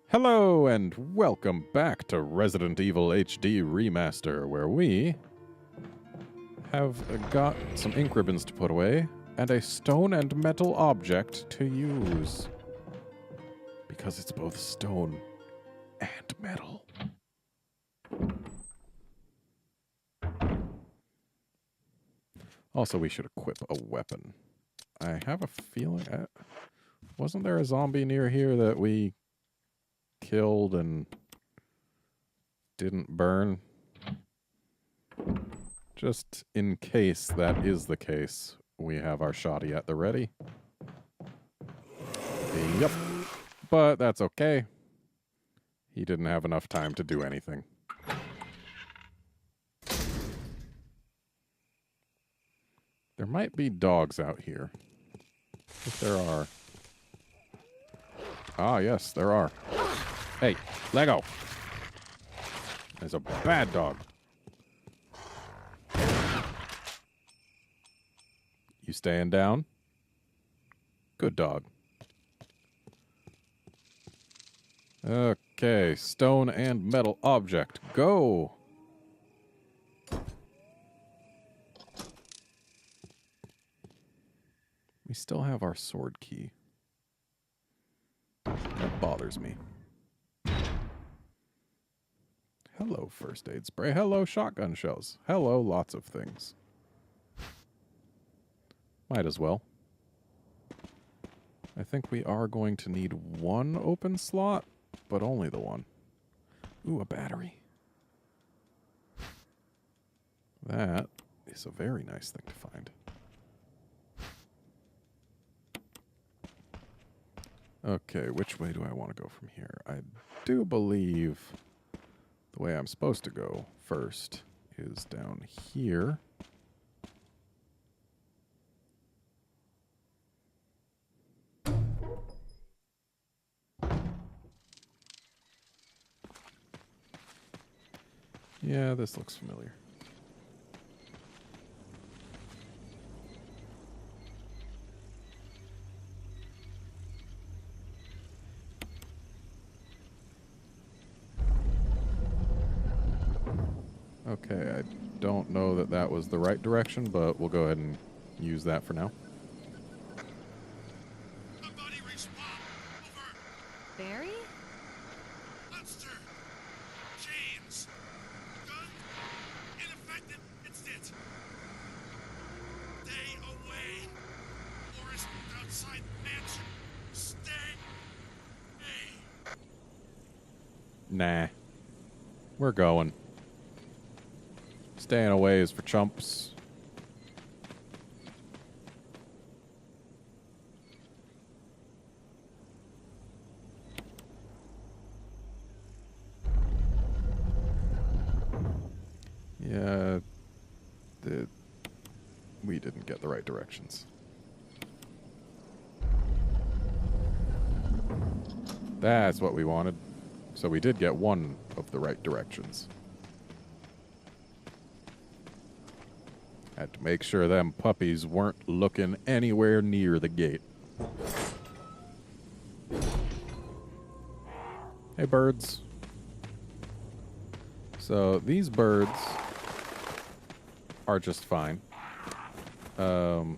Hello and welcome back to Resident Evil HD Remaster, where we have got some ink ribbons to put away and a stone and metal object to use. Because it's both stone and metal. Also, we should equip a weapon. I have a feeling... wasn't there a zombie near here that we killed and didn't burn? Just in case that is the case, we have our shotty at the ready. Yep. But that's okay. He didn't have enough time to do anything. There might be dogs out here. If there are. Ah, yes, there are. Hey, Lego! There's a bad dog. You staying down? Good dog. Okay, stone and metal object. Go! We still have our sword key. That bothers me. Hello, first aid spray. Hello, shotgun shells. Hello, lots of things. Might as well. I think we are going to need one open slot, but only the one. Ooh, a battery. That is a very nice thing to find. Okay, which way do I want to go from here? I do believe the way I'm supposed to go first is down here. Yeah, this looks familiar. Okay, I don't know that that was the right direction, but we'll go ahead and use that for now. Somebody respond! Over! Barry? Monster! James! Gun? Ineffective! It's it! Stay away! Forest outside mansion! Stay! Hey! Nah. We're going. Staying away is for chumps. Yeah, we didn't get the right directions. That's what we wanted. So we did get one of the right directions. Had to make sure them puppies weren't looking anywhere near the gate. Hey, birds. So these birds are just fine. Man.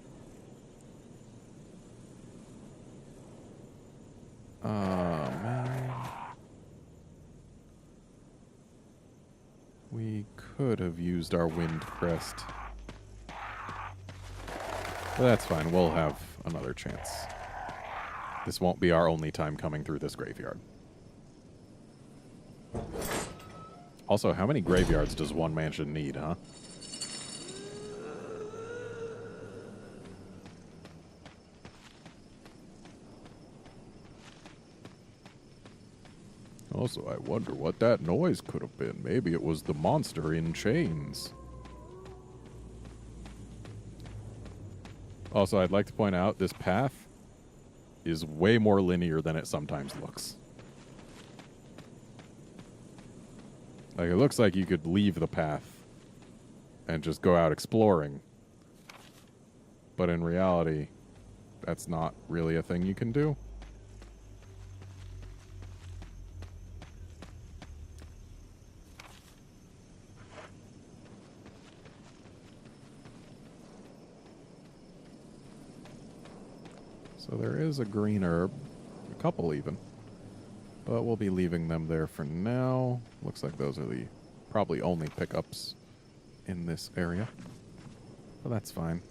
We could have used our wind crest. But that's fine. We'll have another chance. This won't be our only time coming through this graveyard. Also, how many graveyards does one mansion need, huh? Also, I wonder what that noise could have been. Maybe it was the monster in chains. Also, I'd like to point out this path is way more linear than it sometimes looks. Like, it looks like you could leave the path and just go out exploring. But in reality, that's not really a thing you can do. So there is a green herb, a couple even, but we'll be leaving them there for now. Looks like those are the probably only pickups in this area, but that's fine.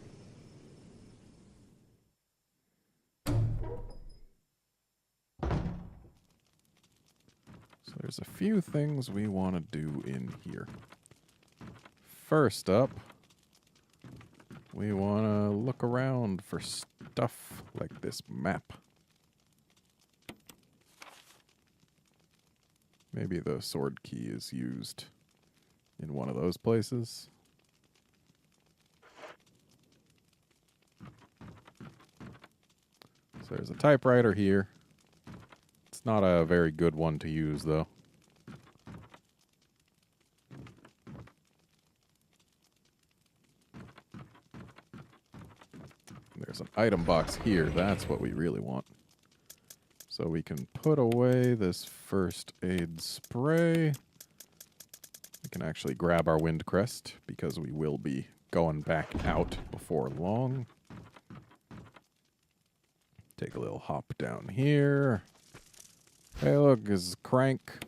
So there's a few things we want to do in here. First up, we want to look around for stuff like this map. Maybe the sword key is used in one of those places. So there's a typewriter here. It's not a very good one to use, though. There's an item box here. That's what we really want. So we can put away this first aid spray. We can actually grab our wind crest because we will be going back out before long. Take a little hop down here. Hey, look, is Crank.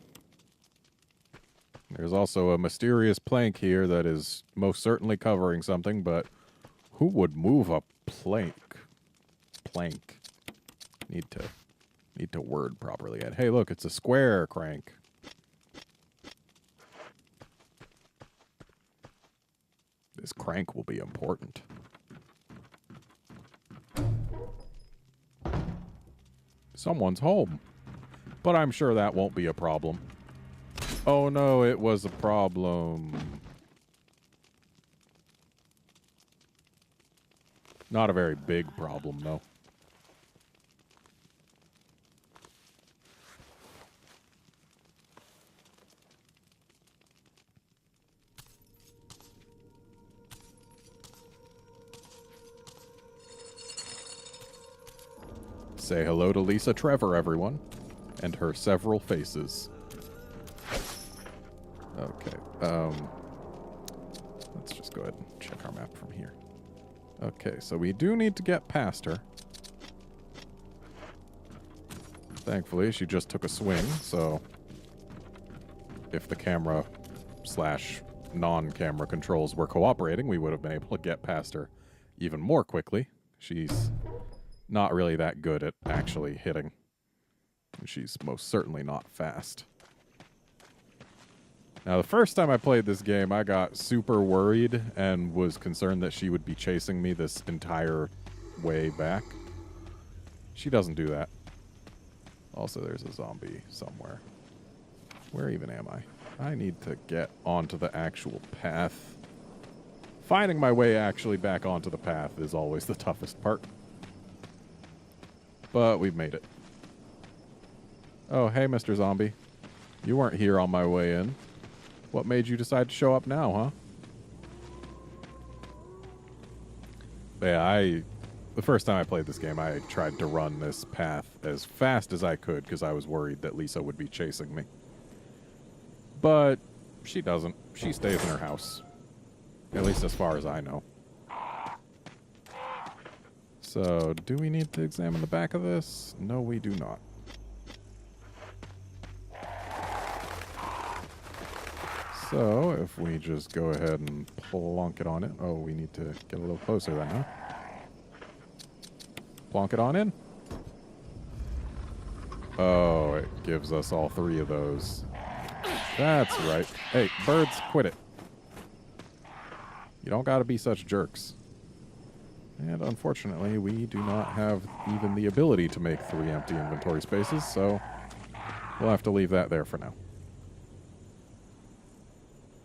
There's also a mysterious plank here that is most certainly covering something, but who would move a plank? Plank. Need to word properly. And hey, look, it's a square, Crank. This crank will be important. Someone's home. But I'm sure that won't be a problem. Oh no, it was a problem. Not a very big problem, though. Say hello to Lisa Trevor, everyone. And her several faces. Okay, let's just go ahead and check our map from here. Okay, so we do need to get past her. Thankfully, she just took a swing, so if the camera / non-camera controls were cooperating, we would have been able to get past her even more quickly. She's not really that good at actually hitting. And she's most certainly not fast. Now, the first time I played this game, I got super worried and was concerned that she would be chasing me this entire way back. She doesn't do that. Also, there's a zombie somewhere. Where even am I? I need to get onto the actual path. Finding my way actually back onto the path is always the toughest part. But we've made it. Oh, hey, Mr. Zombie. You weren't here on my way in. What made you decide to show up now, huh? But yeah, the first time I played this game, I tried to run this path as fast as I could because I was worried that Lisa would be chasing me. But she doesn't. She stays in her house. At least as far as I know. So, do we need to examine the back of this? No, we do not. So, if we just go ahead and plonk it on it. Oh, we need to get a little closer then, huh? Plonk it on in. Oh, it gives us all three of those. That's right. Hey, birds, quit it. You don't gotta be such jerks. And unfortunately, we do not have even the ability to make 3 empty inventory spaces, so we'll have to leave that there for now.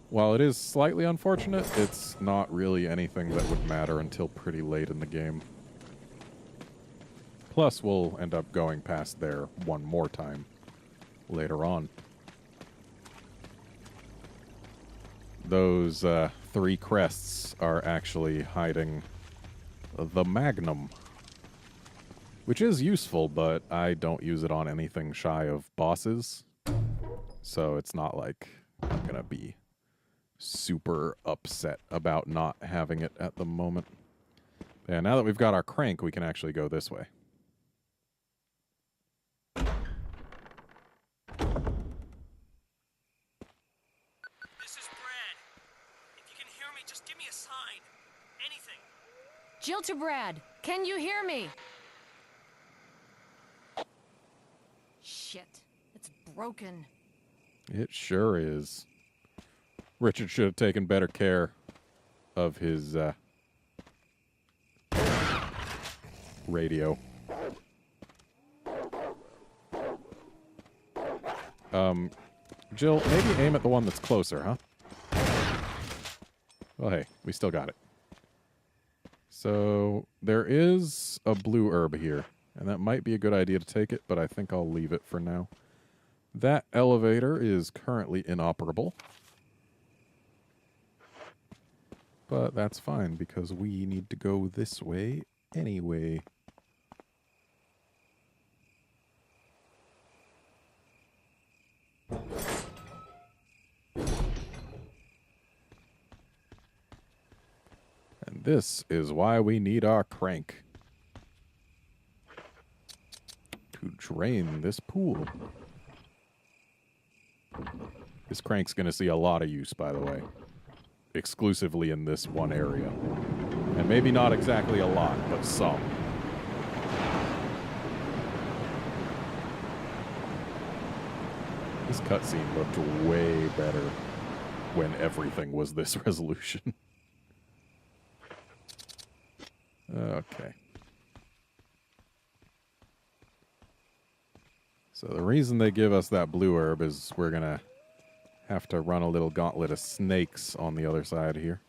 While it is slightly unfortunate, it's not really anything that would matter until pretty late in the game. Plus, we'll end up going past there one more time later on. Those 3 crests are actually hiding the Magnum, which is useful, but I don't use it on anything shy of bosses. So it's not like I'm going to be super upset about not having it at the moment. And now that we've got our crank, we can actually go this way. fine. Anything. Jill to Brad, can you hear me? Shit, it's broken. It sure is. Richard should have taken better care of his radio. Jill, maybe aim at the one that's closer, huh? Well, hey, we still got it. So, there is a blue herb here, and that might be a good idea to take it, but I think I'll leave it for now. That elevator is currently inoperable. But that's fine, because we need to go this way anyway. And this is why we need our crank. To drain this pool. This crank's going to see a lot of use, by the way. Exclusively in this one area. And maybe not exactly a lot, but some. This cutscene looked way better when everything was this resolution. Okay. So the reason they give us that blue herb is we're going to have to run a little gauntlet of snakes on the other side here.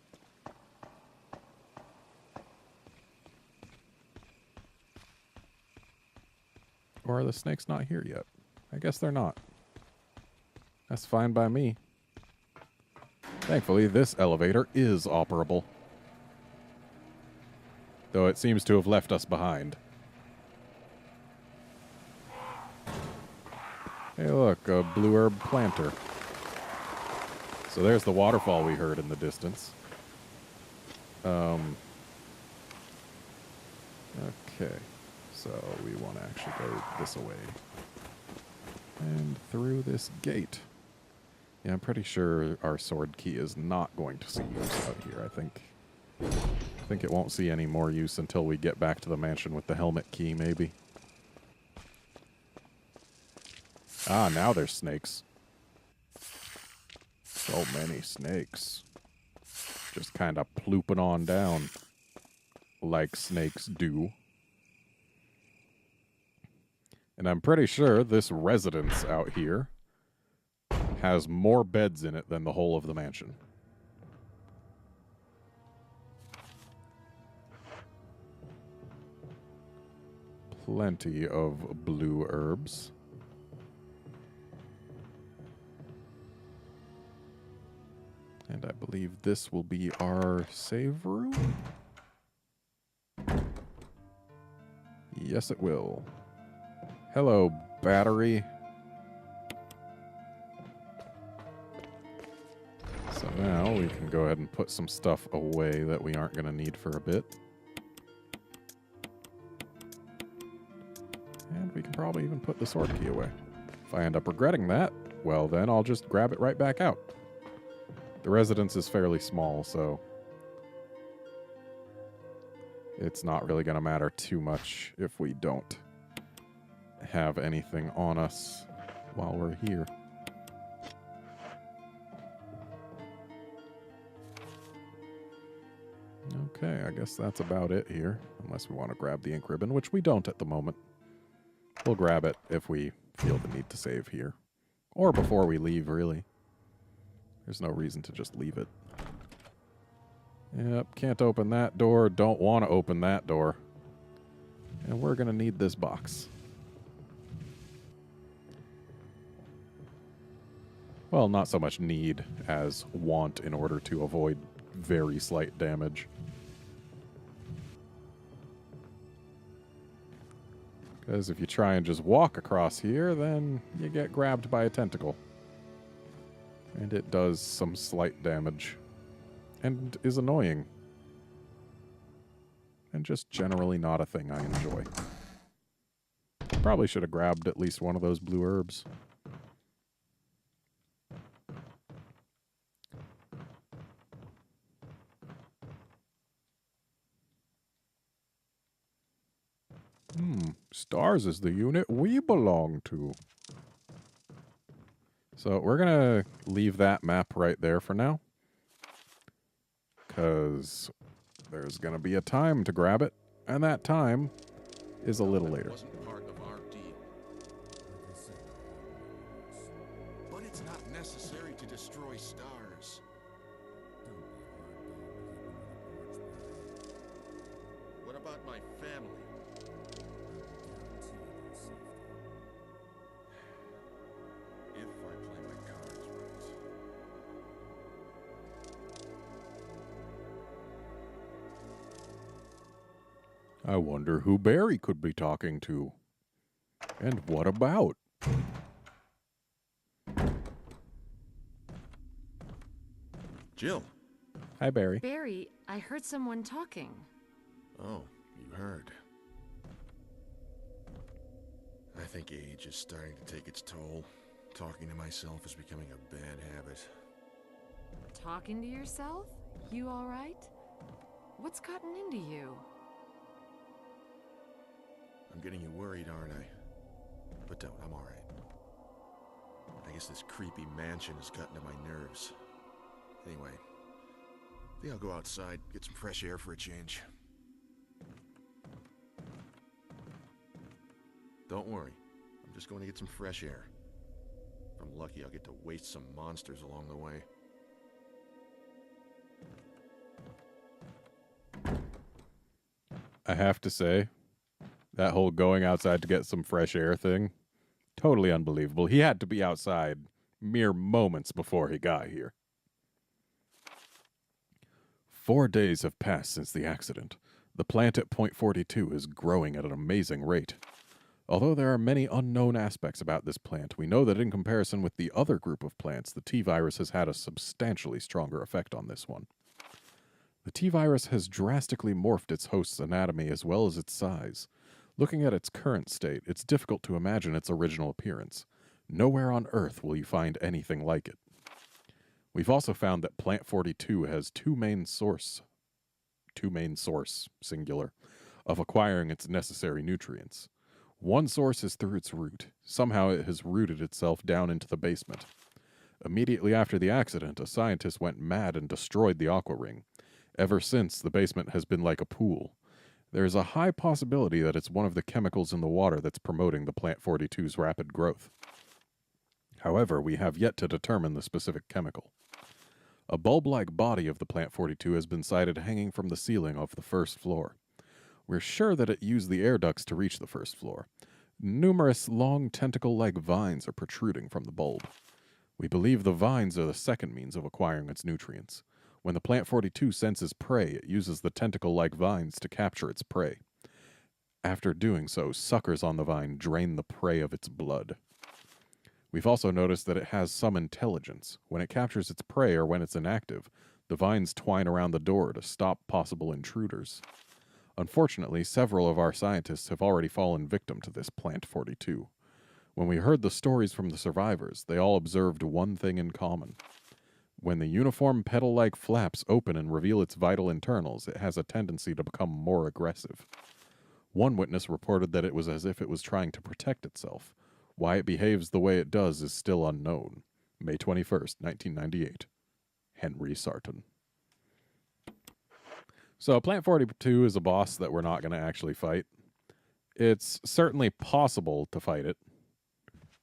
Or are the snakes not here yet? I guess they're not. That's fine by me. Thankfully, this elevator is operable. Though it seems to have left us behind. Hey look, a blue herb planter. So there's the waterfall we heard in the distance. Okay. So we want to actually go this way. And through this gate. Yeah, I'm pretty sure our sword key is not going to see use out here. I think it won't see any more use until we get back to the mansion with the helmet key, maybe. Ah, now there's snakes. So many snakes. Just kind of plooping on down. Like snakes do. And I'm pretty sure this residence out here has more beds in it than the whole of the mansion. Plenty of blue herbs. And I believe this will be our save room? Yes, it will. Hello, battery. So now we can go ahead and put some stuff away that we aren't going to need for a bit. And we can probably even put the sword key away. If I end up regretting that, well then I'll just grab it right back out. The residence is fairly small, so it's not really going to matter too much if we don't have anything on us while we're here. Okay, I guess that's about it here, unless we want to grab the ink ribbon, which we don't at the moment. We'll grab it if we feel the need to save here. Or before we leave, really. There's no reason to just leave it. Yep, can't open that door, don't want to open that door. And we're going to need this box. Well, not so much need as want in order to avoid very slight damage. Because if you try and just walk across here, then you get grabbed by a tentacle. And it does some slight damage. And is annoying. And just generally not a thing I enjoy. Probably should have grabbed at least one of those blue herbs. Stars is the unit we belong to. So we're going to leave that map right there for now. Because there's going to be a time to grab it. And that time is a little later. Wasn't part of our deal. But it's not necessary to destroy stars. What about my family? If I play my cards right. I wonder who Barry could be talking to. And what about? Jill. Hi, Barry. Barry, I heard someone talking. Oh, you heard. I think age is starting to take its toll. Talking to myself is becoming a bad habit. Talking to yourself? You all right? What's gotten into you? I'm getting you worried, aren't I? But don't, I'm alright. I guess this creepy mansion has gotten to my nerves. Anyway, I think I'll go outside, get some fresh air for a change. Don't worry, I'm just going to get some fresh air. If I'm lucky, I'll get to waste some monsters along the way. I have to say, that whole going outside to get some fresh air thing, totally unbelievable. He had to be outside mere moments before he got here. 4 days have passed since the accident. The plant at Point 42 is growing at an amazing rate. Although there are many unknown aspects about this plant, we know that in comparison with the other group of plants, the T-virus has had a substantially stronger effect on this one. The T-virus has drastically morphed its host's anatomy as well as its size. Looking at its current state, it's difficult to imagine its original appearance. Nowhere on Earth will you find anything like it. We've also found that Plant 42 has two main source, singular, of acquiring its necessary nutrients. One source is through its root. Somehow it has rooted itself down into the basement. Immediately after the accident, a scientist went mad and destroyed the aqua ring. Ever since, the basement has been like a pool. There is a high possibility that it's one of the chemicals in the water that's promoting the Plant 42's rapid growth. However, we have yet to determine the specific chemical. A bulb-like body of the Plant 42 has been sighted hanging from the ceiling of the first floor. We're sure that it used the air ducts to reach the first floor. Numerous long tentacle-like vines are protruding from the bulb. We believe the vines are the second means of acquiring its nutrients. When the Plant 42 senses prey, it uses the tentacle-like vines to capture its prey. After doing so, suckers on the vine drain the prey of its blood. We've also noticed that it has some intelligence. When it captures its prey or when it's inactive, the vines twine around the door to stop possible intruders. Unfortunately, several of our scientists have already fallen victim to this Plant 42. When we heard the stories from the survivors, they all observed one thing in common. When the uniform petal-like flaps open and reveal its vital internals, it has a tendency to become more aggressive. One witness reported that it was as if it was trying to protect itself. Why it behaves the way it does is still unknown. May 21st, 1998. Henry Sarton. So Plant 42 is a boss that we're not going to actually fight. It's certainly possible to fight it.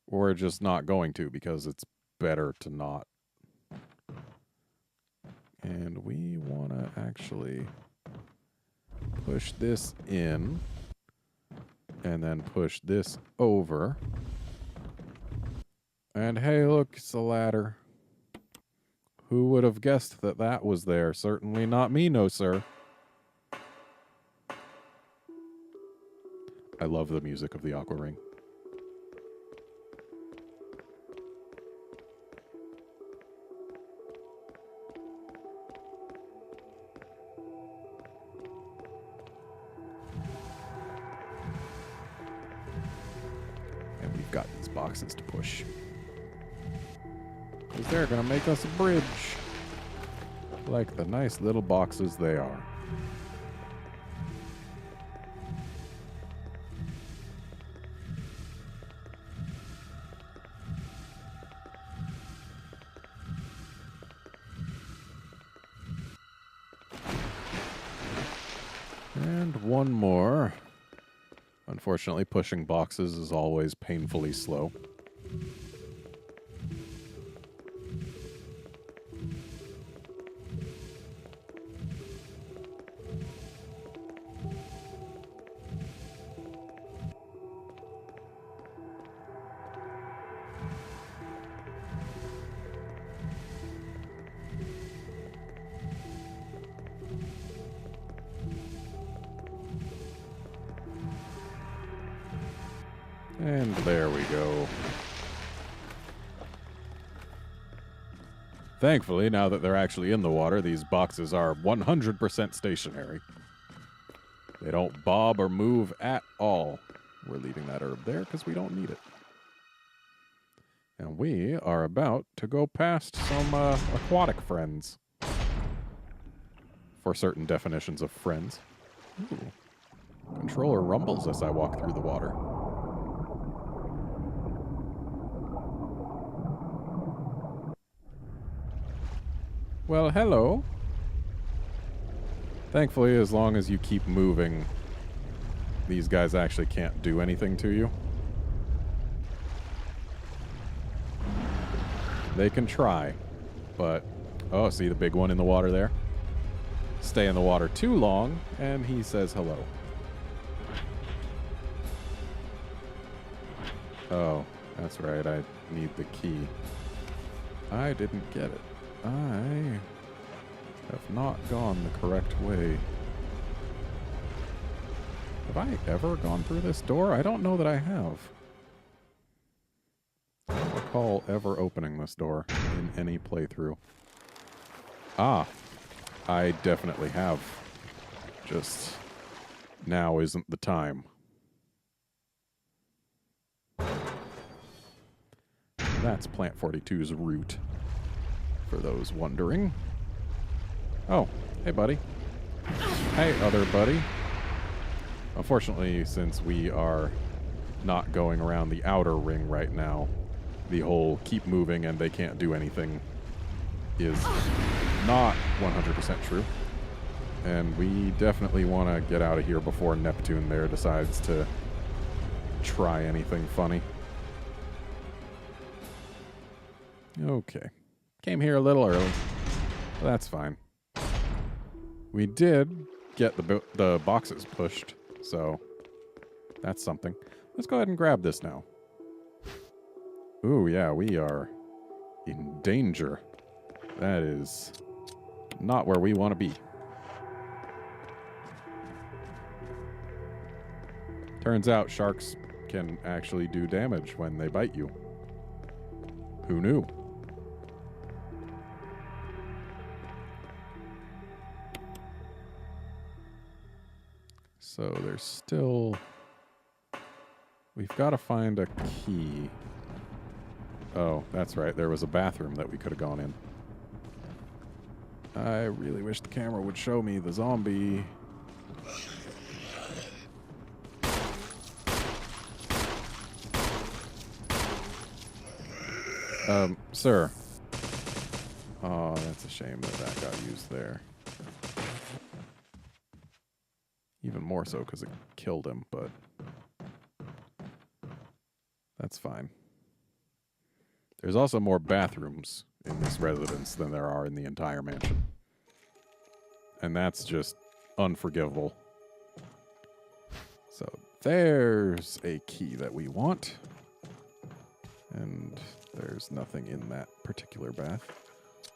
We're just not going to because it's better to not. And we want to actually push this in and then push this over. And hey, look, it's a ladder. Who would have guessed that that was there? Certainly not me, no sir. I love the music of the Aqua Ring. And we've got these boxes to push. Because they're going to make us a bridge. Like the nice little boxes they are. And one more. Unfortunately, pushing boxes is always painfully slow. And there we go. Thankfully, now that they're actually in the water, these boxes are 100% stationary. They don't bob or move at all. We're leaving that herb there because we don't need it. And we are about to go past some aquatic friends. For certain definitions of friends. Ooh. Controller rumbles as I walk through the water. Well, hello. Thankfully, as long as you keep moving, these guys actually can't do anything to you. They can try, but... Oh, see the big one in the water there? Stay in the water too long, and he says hello. Oh, that's right, I need the key. I didn't get it. I have not gone the correct way. Have I ever gone through this door? I don't know that I have. I don't recall ever opening this door in any playthrough. Ah, I definitely have. Just now isn't the time. That's Plant 42's route, for those wondering. Oh, hey, buddy. Hey, other buddy. Unfortunately, since we are not going around the outer ring right now, the whole keep moving and they can't do anything is not 100% true. And we definitely want to get out of here before Neptune there decides to try anything funny. Okay. Came here a little early. But that's fine. We did get the boxes pushed, so that's something. Let's go ahead and grab this now. Ooh, yeah, we are in danger. That is not where we want to be. Turns out sharks can actually do damage when they bite you. Who knew? So there's still... We've got to find a key. Oh, that's right. There was a bathroom that we could have gone in. I really wish the camera would show me the zombie. Sir. Oh, that's a shame that that got used there. Even more so because it killed him, but that's fine. There's also more bathrooms in this residence than there are in the entire mansion. And that's just unforgivable. So there's a key that we want. And there's nothing in that particular bath.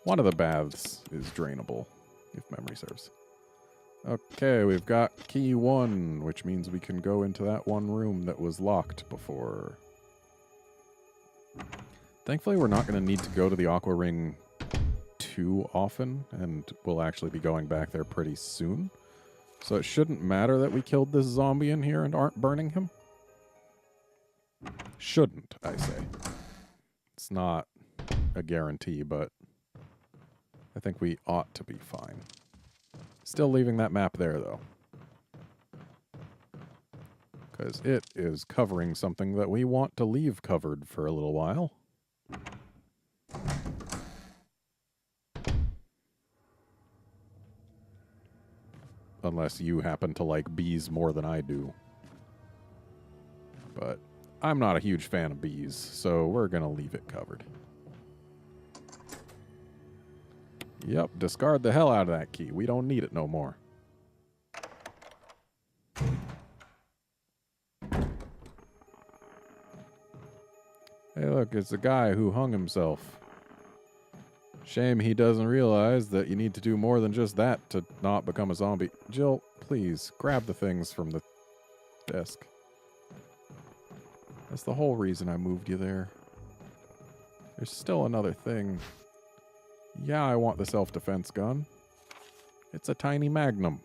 One of the baths is drainable, if memory serves. Okay, we've got key 1, which means we can go into that one room that was locked before. Thankfully, we're not going to need to go to the Aqua Ring too often, and we'll actually be going back there pretty soon. So it shouldn't matter that we killed this zombie in here and aren't burning him. Shouldn't, I say. It's not a guarantee, but I think we ought to be fine. Still leaving that map there, though. Because it is covering something that we want to leave covered for a little while. Unless you happen to like bees more than I do. But I'm not a huge fan of bees, so we're going to leave it covered. Yep, discard the hell out of that key. We don't need it no more. Hey, look, it's a guy who hung himself. Shame he doesn't realize that you need to do more than just that to not become a zombie. Jill, please, grab the things from the desk. That's the whole reason I moved you there. There's still another thing. Yeah, I want the self-defense gun. It's a tiny magnum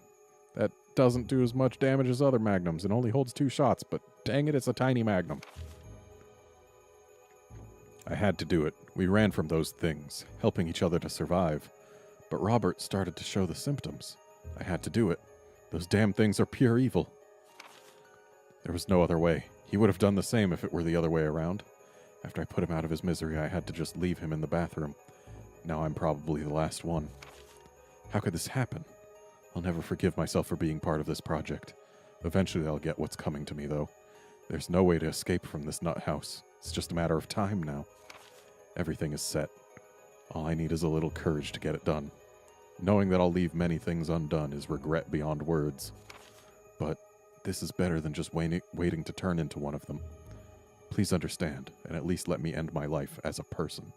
that doesn't do as much damage as other magnums and only holds 2 shots, but dang it, it's a tiny magnum. I had to do it. We ran from those things, helping each other to survive. But Robert started to show the symptoms. I had to do it. Those damn things are pure evil. There was no other way. He would have done the same if it were the other way around. After I put him out of his misery, I had to just leave him in the bathroom. Now I'm probably the last one. How could this happen? I'll never forgive myself for being part of this project. Eventually I'll get what's coming to me, though. There's no way to escape from this nut house. It's just a matter of time now. Everything is set. All I need is a little courage to get it done. Knowing that I'll leave many things undone is regret beyond words. But this is better than just waiting to turn into one of them. Please understand, and at least let me end my life as a person.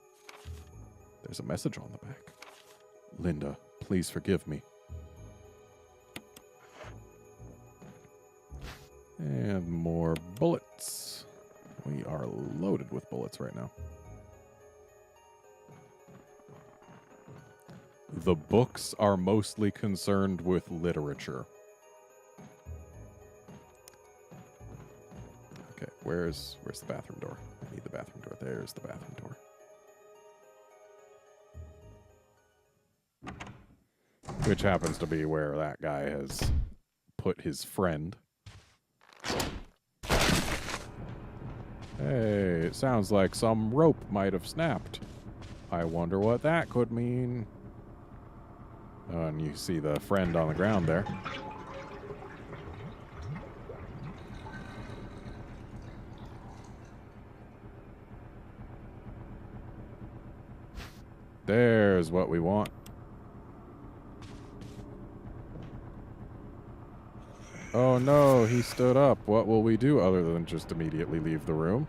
There's a message on the back. Linda, please forgive me. And more bullets. We are loaded with bullets right now. The books are mostly concerned with literature. Okay, where's the bathroom door? I need the bathroom door. There's the bathroom door. Which happens to be where that guy has put his friend. Hey, it sounds like some rope might have snapped. I wonder what that could mean. Oh, and you see the friend on the ground there. There's what we want. Oh no, he stood up. What will we do other than just immediately leave the room?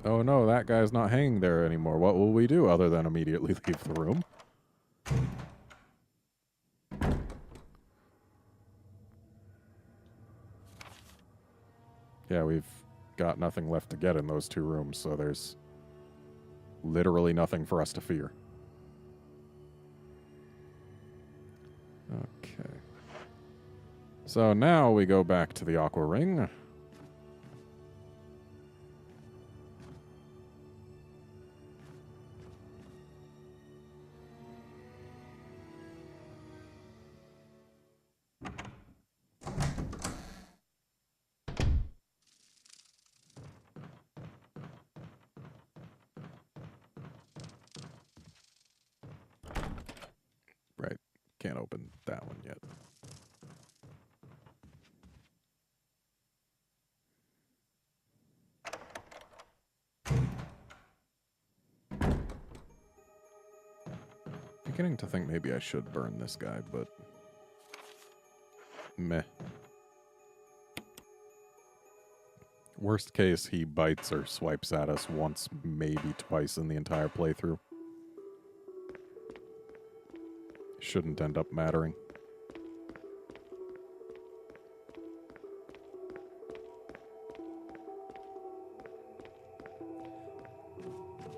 Oh no, that guy's not hanging there anymore. What will we do other than immediately leave the room? Yeah, we've got nothing left to get in those 2 rooms, so there's literally nothing for us to fear. Okay. So now we go back to the Aqua Ring. Right. Can't open that one yet. Beginning to think maybe I should burn this guy, but meh. Worst case, he bites or swipes at us once, maybe twice in the entire playthrough. Shouldn't end up mattering.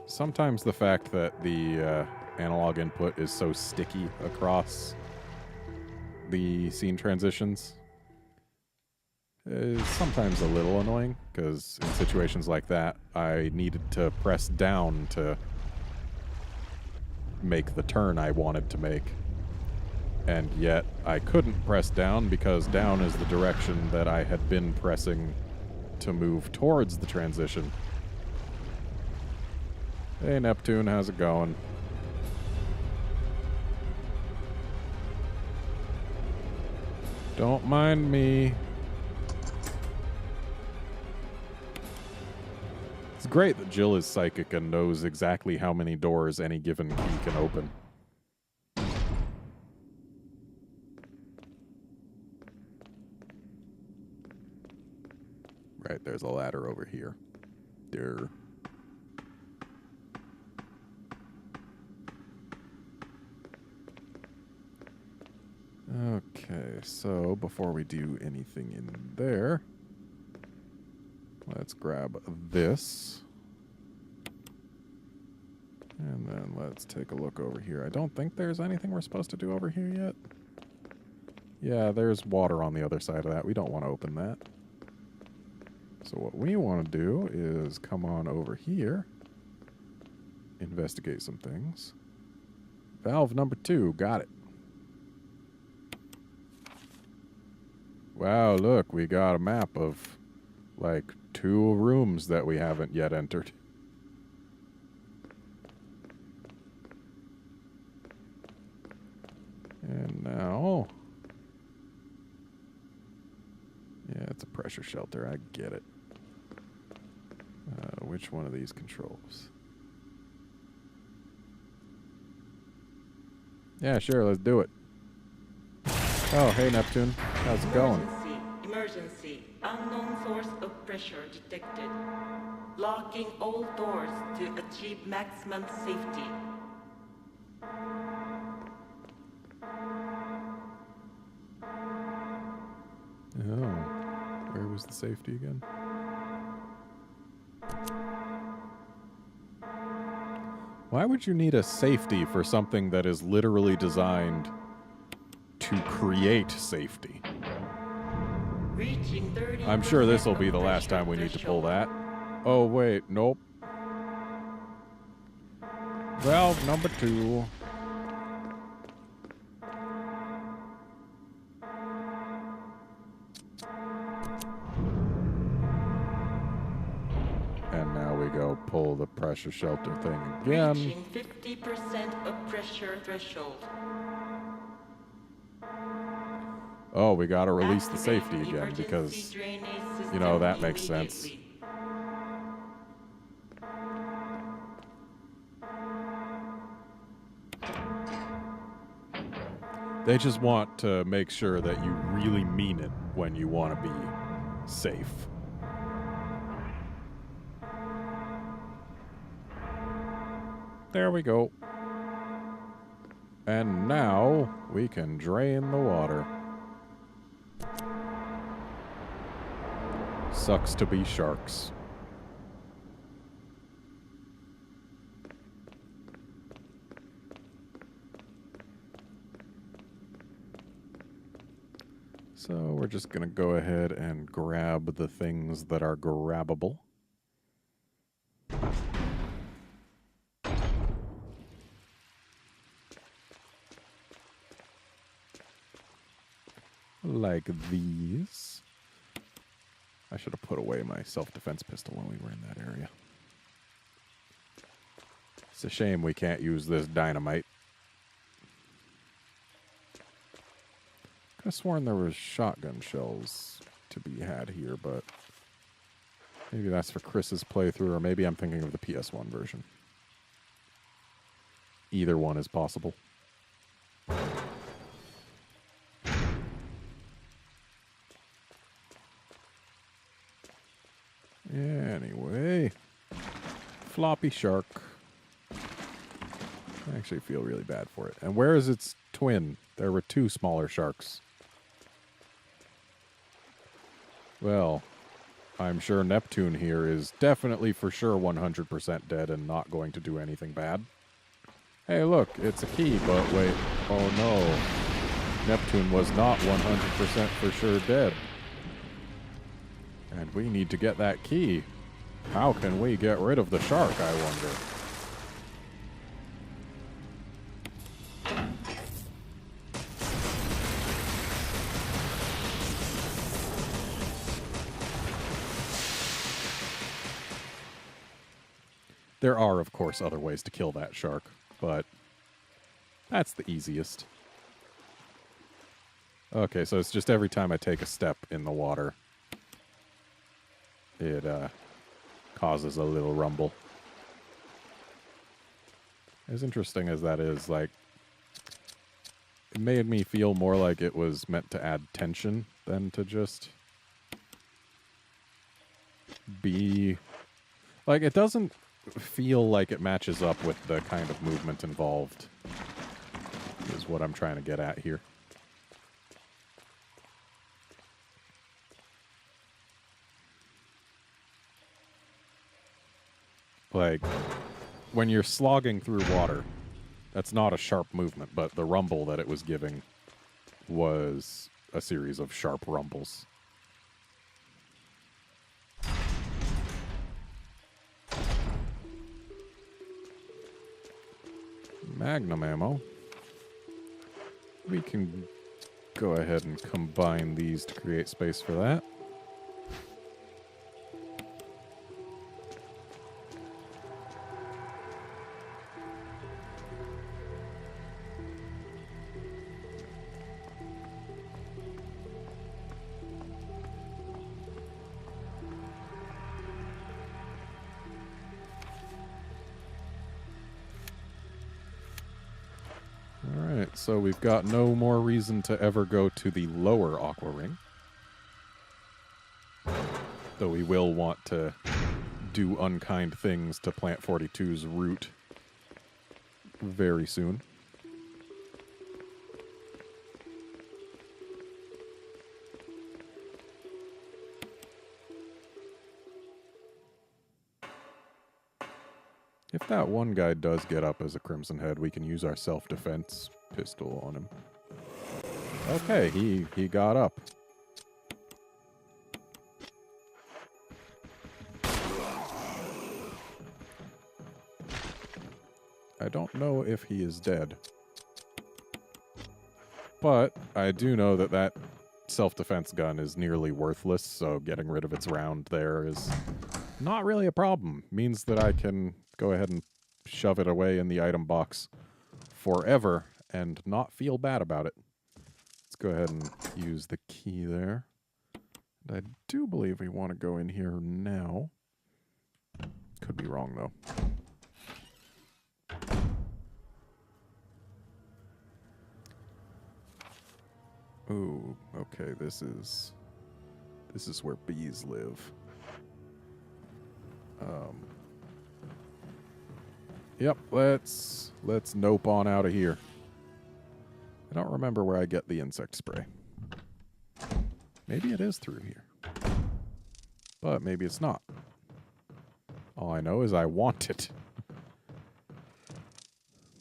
Sometimes the fact that the analog input is so sticky across the scene transitions is sometimes a little annoying, because in situations like that, I needed to press down to make the turn I wanted to make. And yet, I couldn't press down because down is the direction that I had been pressing to move towards the transition. Hey, Neptune, how's it going? Don't mind me. It's great that Jill is psychic and knows exactly how many doors any given key can open. Right, there's a ladder over here. There. Okay, so before we do anything in there, let's grab this. And then let's take a look over here. I don't think there's anything we're supposed to do over here yet. Yeah, there's water on the other side of that. We don't want to open that. So what we want to do is come on over here, investigate some things. Valve number 2, got it. Wow, look, we got a map of like 2 rooms that we haven't yet entered. And now, yeah, it's a pressure shelter, I get it. Which one of these controls? Yeah, sure, let's do it. Oh, hey, Neptune. How's it going? Emergency. Unknown source of pressure detected. Locking all doors to achieve maximum safety. Oh, where was the safety again? Why would you need a safety for something that is literally designed to create safety? I'm sure this will be the last time we need to pull that. Oh, wait, nope. Valve number 2. And now we go pull the pressure shelter thing again. Reaching 50% of pressure threshold. Oh, we gotta release the safety again because, you know, that makes sense. They just want to make sure that you really mean it when you want to be safe. There we go. And now we can drain the water. Sucks to be sharks. So we're just going to go ahead and grab the things that are grabbable. Like these. I should have put away my self-defense pistol when we were in that area. It's a shame we can't use this dynamite. Could have sworn there was shotgun shells to be had here, but maybe that's for Chris's playthrough, or maybe I'm thinking of the PS1 version. Either one is possible. Anyway, floppy shark. I actually feel really bad for it. And where is its twin? There were 2 smaller sharks. Well, I'm sure Neptune here is definitely for sure 100% dead and not going to do anything bad. Hey, look, it's a key, but wait. Oh, no. Neptune was not 100% for sure dead. And we need to get that key. How can we get rid of the shark, I wonder? There are, of course, other ways to kill that shark, but that's the easiest. Okay, so it's just every time I take a step in the water, it causes a little rumble. As interesting as that is, like, it made me feel more like it was meant to add tension than to just be... Like, it doesn't feel like it matches up with the kind of movement involved, is what I'm trying to get at here. Like, when you're slogging through water, that's not a sharp movement, but the rumble that it was giving was a series of sharp rumbles. Magnum ammo. We can go ahead and combine these to create space for that. Alright, so we've got no more reason to ever go to the lower aqua ring. Though we will want to do unkind things to Plant 42's route very soon. If that one guy does get up as a Crimson Head, we can use our self-defense pistol on him. Okay, he got up. I don't know if he is dead. But I do know that that self-defense gun is nearly worthless, so getting rid of its round there is not really a problem. Means that I can go ahead and shove it away in the item box forever and not feel bad about it. Let's go ahead and use the key there. And I do believe we want to go in here now. Could be wrong, though. Ooh, okay, this is where bees live. Yep, let's nope on out of here. I don't remember where I get the insect spray. Maybe it is through here. But maybe it's not. All I know is I want it.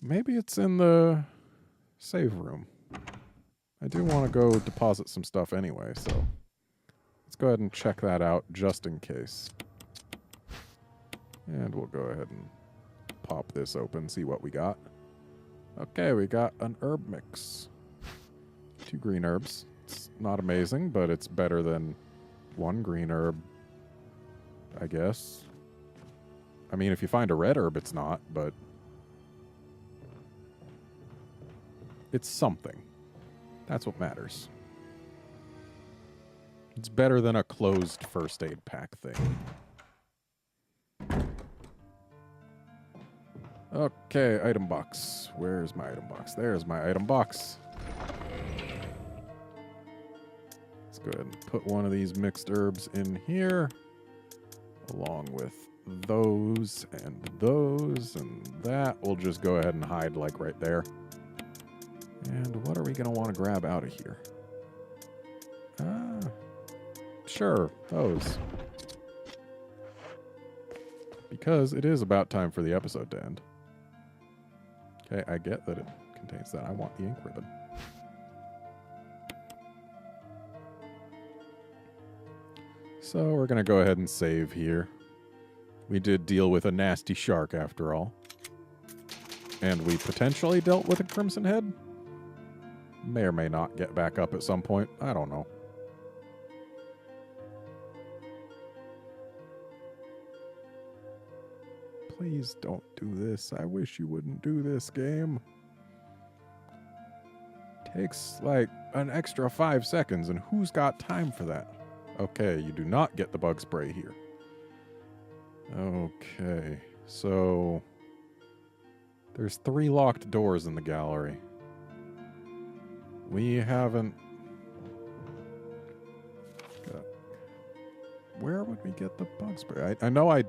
Maybe it's in the save room. I do want to go deposit some stuff anyway, so let's go ahead and check that out just in case. And we'll go ahead and pop this open, see what we got. Okay, we got an herb mix. 2 green herbs. It's not amazing, but it's better than 1 green herb, I guess. I mean, if you find a red herb, it's not, but it's something. That's what matters. It's better than a closed first aid pack thing. Okay, item box. Where's my item box? There's my item box. Let's go ahead and put one of these mixed herbs in here, along with those, and that. We'll just go ahead and hide like right there. And what are we going to want to grab out of here? Sure, those. Because it is about time for the episode to end. Okay, I get that it contains that. I want the ink ribbon. So we're going to go ahead and save here. We did deal with a nasty shark after all. And we potentially dealt with a Crimson Head. May or may not get back up at some point. I don't know. Please don't do this. I wish you wouldn't do this, game. Takes like an extra 5 seconds, and who's got time for that? Okay, you do not get the bug spray here. Okay, so there's 3 locked doors in the gallery. We haven't got... Where would we get the bug spray? I know I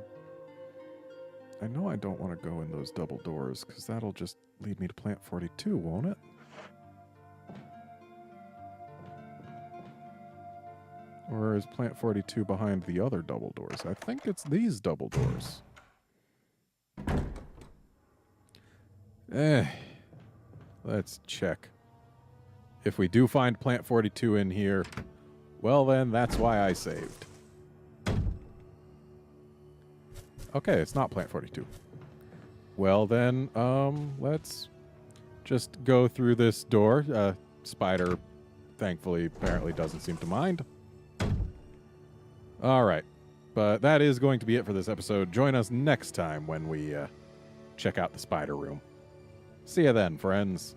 don't want to go in those double doors, because that'll just lead me to Plant 42, won't it? Or is Plant 42 behind the other double doors? I think it's these double doors. Let's check. If we do find Plant 42 in here, well then, that's why I saved. Okay, it's not Plant 42. Well then, let's just go through this door. Spider, thankfully, apparently doesn't seem to mind. All right, but that is going to be it for this episode. Join us next time when we check out the spider room. See you then, friends.